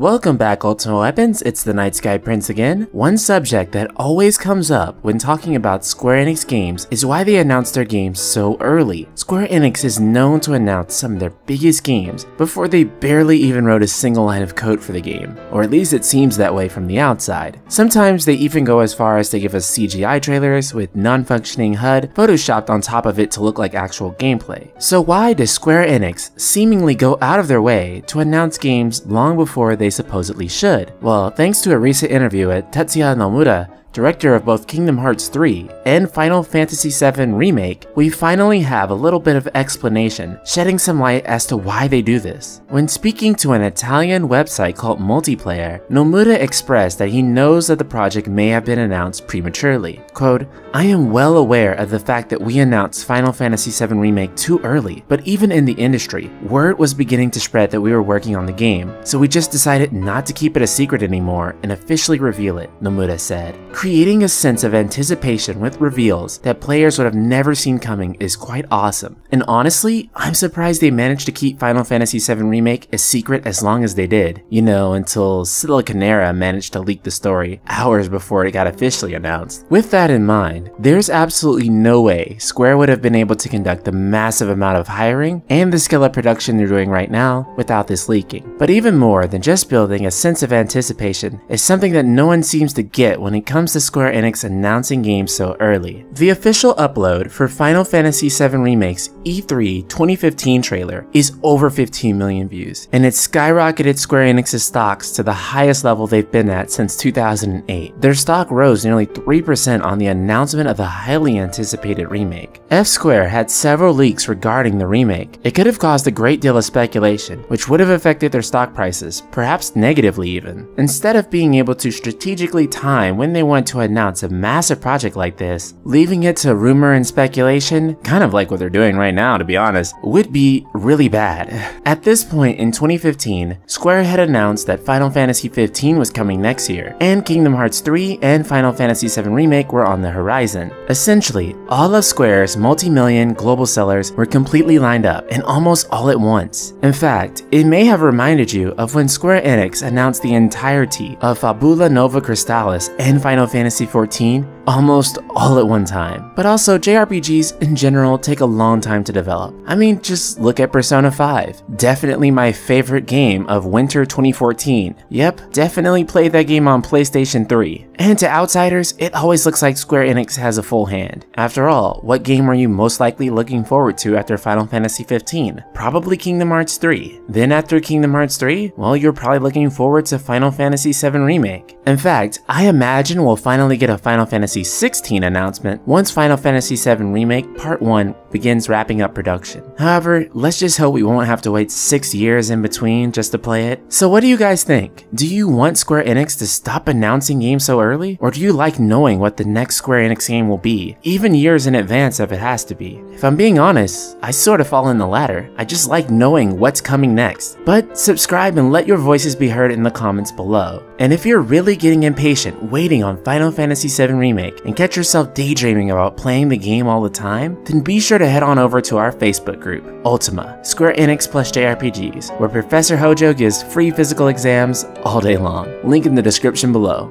Welcome back, Ultimate Weapons. It's the Night Sky Prince again. One subject that always comes up when talking about Square Enix games is why they announce their games so early. Square Enix is known to announce some of their biggest games before they barely even wrote a single line of code for the game, or at least it seems that way from the outside. Sometimes they even go as far as to give us CGI trailers with non-functioning HUD photoshopped on top of it to look like actual gameplay. So why does Square Enix seemingly go out of their way to announce games long before they supposedly should? Well, thanks to a recent interview with Tetsuya Nomura, director of both Kingdom Hearts 3 and Final Fantasy VII Remake, we finally have a little bit of explanation, shedding some light as to why they do this. When speaking to an Italian website called Multiplayer, Nomura expressed that he knows that the project may have been announced prematurely. Quote, "I am well aware of the fact that we announced Final Fantasy VII Remake too early, but even in the industry, word was beginning to spread that we were working on the game, so we just decided not to keep it a secret anymore and officially reveal it," Nomura said. Creating a sense of anticipation with reveals that players would have never seen coming is quite awesome. And honestly, I'm surprised they managed to keep Final Fantasy VII Remake a secret as long as they did. You know, until Siliconera managed to leak the story hours before it got officially announced. With that in mind, there's absolutely no way Square would have been able to conduct the massive amount of hiring and the scale of production they're doing right now without this leaking. But even more than just building a sense of anticipation is something that no one seems to get when it comes to Square Enix announcing games so early. The official upload for Final Fantasy VII Remake's E3 2015 trailer is over 15 million views, and it skyrocketed Square Enix's stocks to the highest level they've been at since 2008. Their stock rose nearly 3% on the announcement of the highly anticipated remake. F-Square had several leaks regarding the remake. It could have caused a great deal of speculation, which would have affected their stock prices, perhaps negatively even. Instead of being able to strategically time when they want to announce a massive project like this, leaving it to rumor and speculation, kind of like what they're doing right now to be honest, would be really bad. At this point in 2015, Square had announced that Final Fantasy XV was coming next year, and Kingdom Hearts 3 and Final Fantasy VII Remake were on the horizon. Essentially, all of Square's multi-million global sellers were completely lined up, and almost all at once. In fact, it may have reminded you of when Square Enix announced the entirety of Fabula Nova Crystallis and Final Fantasy XIV almost all at one time. But also, JRPGs in general take a long time to develop. I mean, just look at Persona 5. Definitely my favorite game of winter 2014. Yep, definitely played that game on PlayStation 3. And to outsiders, it always looks like Square Enix has a full hand. After all, what game are you most likely looking forward to after Final Fantasy XV? Probably Kingdom Hearts 3. Then after Kingdom Hearts 3, well, you're probably looking forward to Final Fantasy VII Remake. In fact, I imagine we'll finally get a Final Fantasy XVI announcement once Final Fantasy VII Remake Part 1 begins wrapping up production. However, let's just hope we won't have to wait 6 years in between just to play it. So what do you guys think? Do you want Square Enix to stop announcing games so early? Or do you like knowing what the next Square Enix game will be, even years in advance if it has to be? If I'm being honest, I sort of fall in the latter. I just like knowing what's coming next. But subscribe and let your voices be heard in the comments below. And if you're really getting impatient waiting on Final Fantasy VII Remake and catch yourself daydreaming about playing the game all the time, then be sure to head on over to our Facebook group, Ultima, Square Enix plus JRPGs, where Professor Hojo gives free physical exams all day long. Link in the description below.